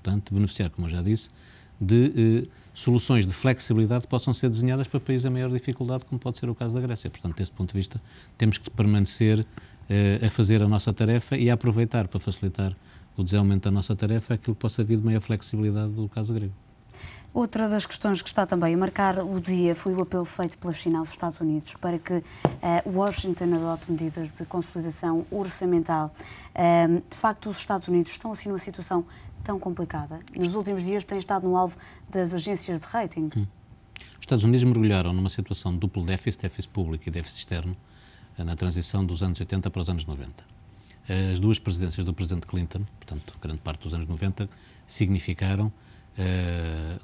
importante beneficiar, como eu já disse, de soluções de flexibilidade que possam ser desenhadas para países em maior dificuldade, como pode ser o caso da Grécia. Portanto, desse ponto de vista, temos que permanecer a fazer a nossa tarefa e a aproveitar para facilitar o desenvolvimento da nossa tarefa aquilo que possa vir de maior flexibilidade do caso grego. Outra das questões que está também a marcar o dia foi o apelo feito pela China aos Estados Unidos para que Washington adote medidas de consolidação orçamental. De facto, os Estados Unidos estão assim numa situação tão complicada. Nos últimos dias têm estado no alvo das agências de rating. Os Estados Unidos mergulharam numa situação de duplo déficit público e déficit externo, na transição dos anos 80 para os anos 90. As duas presidências do presidente Clinton, portanto, grande parte dos anos 90, significaram,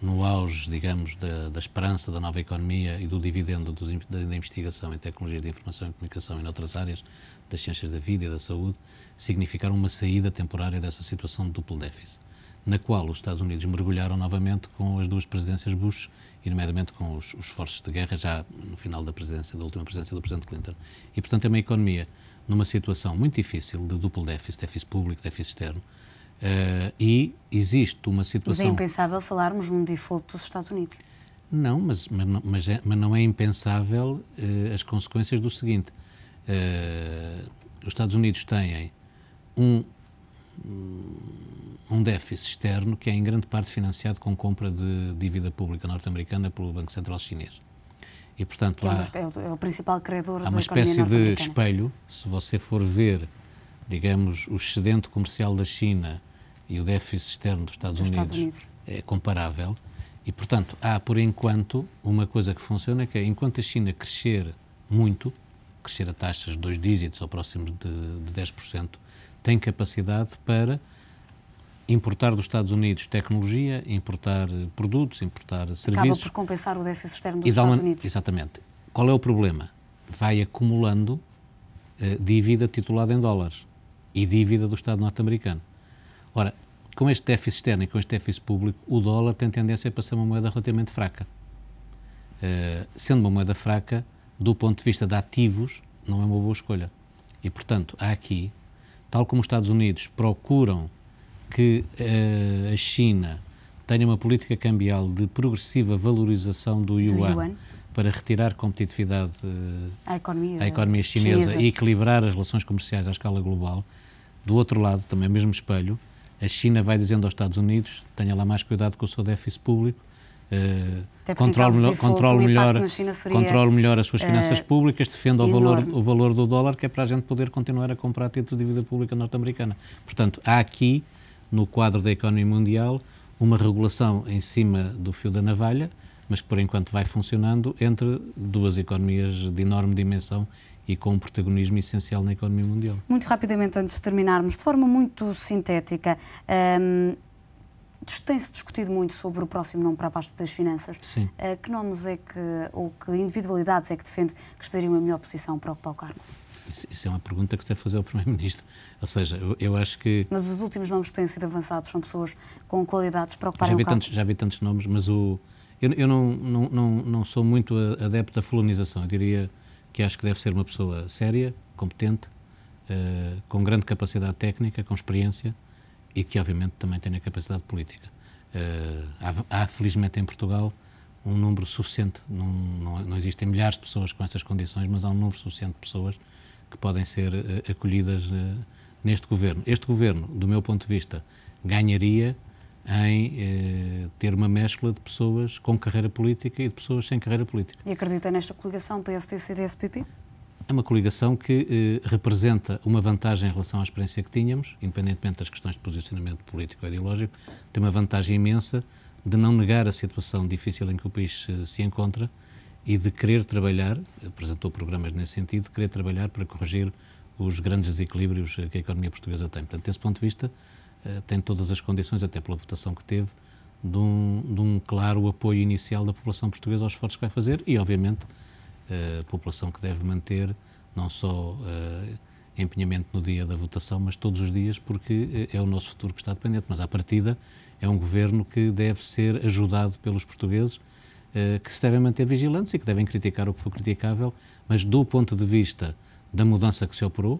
no auge, digamos, da esperança da nova economia e do dividendo da investigação em tecnologias de informação e comunicação e noutras áreas das ciências da vida e da saúde, significaram uma saída temporária dessa situação de duplo déficit, na qual os Estados Unidos mergulharam novamente com as duas presidências Bush e, nomeadamente, com os esforços de guerra já no final da última presidência do presidente Clinton. E, portanto, é uma economia numa situação muito difícil de duplo déficit público, déficit externo, e existe uma situação... Mas é impensável falarmos num default dos Estados Unidos. Não, mas não é impensável as consequências do seguinte. Os Estados Unidos têm um déficit externo que é em grande parte financiado com compra de dívida pública norte-americana pelo Banco Central Chinês. E, portanto, é o principal credor da há uma espécie de espelho. Se você for ver, digamos, o excedente comercial da China e o déficit externo dos Estados Unidos é comparável. E, portanto, há, por enquanto, uma coisa que funciona, que é, enquanto a China crescer muito, crescer a taxas de 2 dígitos ou próximos de 10%, tem capacidade para importar dos Estados Unidos tecnologia, importar produtos, importar serviços. Acaba por compensar o déficit externo dos Estados Unidos. Exatamente. Qual é o problema? Vai acumulando dívida titulada em dólares e dívida do Estado norte-americano. Ora, com este déficit externo e com este déficit público, o dólar tem tendência para ser uma moeda relativamente fraca. Sendo uma moeda fraca, do ponto de vista de ativos, não é uma boa escolha. E, portanto, há aqui, tal como os Estados Unidos procuram que a China tenha uma política cambial de progressiva valorização do yuan para retirar competitividade à economia chinesa e equilibrar as relações comerciais à escala global, do outro lado, também o mesmo espelho, a China vai dizendo aos Estados Unidos: tenha lá mais cuidado com o seu déficit público, controle melhor as suas finanças públicas, defenda o valor do dólar, que é para a gente poder continuar a comprar títulos de dívida pública norte-americana. Portanto, há aqui, no quadro da economia mundial, uma regulação em cima do fio da navalha, mas que por enquanto vai funcionando entre duas economias de enorme dimensão e com um protagonismo essencial na economia mundial. Muito rapidamente, antes de terminarmos, de forma muito sintética, tem-se discutido muito sobre o próximo nome para a pasta das finanças. Sim. Que nomes ou que individualidades é que defende que estariam em melhor posição para ocupar o cargo? Isso é uma pergunta que se deve fazer ao Primeiro-Ministro. Ou seja, eu acho que... Mas os últimos nomes que têm sido avançados são pessoas com qualidades para ocuparem o cargo? Já vi tantos nomes, mas eu não sou muito adepto da fulanização. Eu diria que acho que deve ser uma pessoa séria, competente, com grande capacidade técnica, com experiência e que, obviamente, também tenha capacidade política. Há, felizmente, em Portugal, um número suficiente, não existem milhares de pessoas com essas condições, mas há um número suficiente de pessoas que podem ser acolhidas neste governo. Este governo, do meu ponto de vista, ganharia em ter uma mescla de pessoas com carreira política e de pessoas sem carreira política. E acredita nesta coligação PSD-CDS-PP? É uma coligação que representa uma vantagem em relação à experiência que tínhamos, independentemente das questões de posicionamento político ou ideológico, tem uma vantagem imensa de não negar a situação difícil em que o país se encontra e de querer trabalhar, apresentou programas nesse sentido, de querer trabalhar para corrigir os grandes desequilíbrios que a economia portuguesa tem. Portanto, desse ponto de vista, tem todas as condições, até pela votação que teve, de um claro apoio inicial da população portuguesa aos esforços que vai fazer e, obviamente, a população que deve manter não só empenhamento no dia da votação, mas todos os dias, porque é o nosso futuro que está dependente. Mas, à partida, é um governo que deve ser ajudado pelos portugueses, que se devem manter vigilantes e que devem criticar o que for criticável, mas do ponto de vista da mudança que se operou,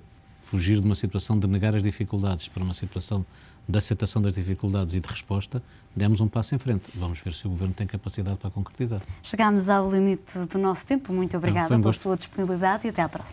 fugir de uma situação de negar as dificuldades para uma situação de aceitação das dificuldades e de resposta, demos um passo em frente. Vamos ver se o Governo tem capacidade para concretizar. Chegámos ao limite do nosso tempo. Muito obrigada pela sua disponibilidade e até à próxima.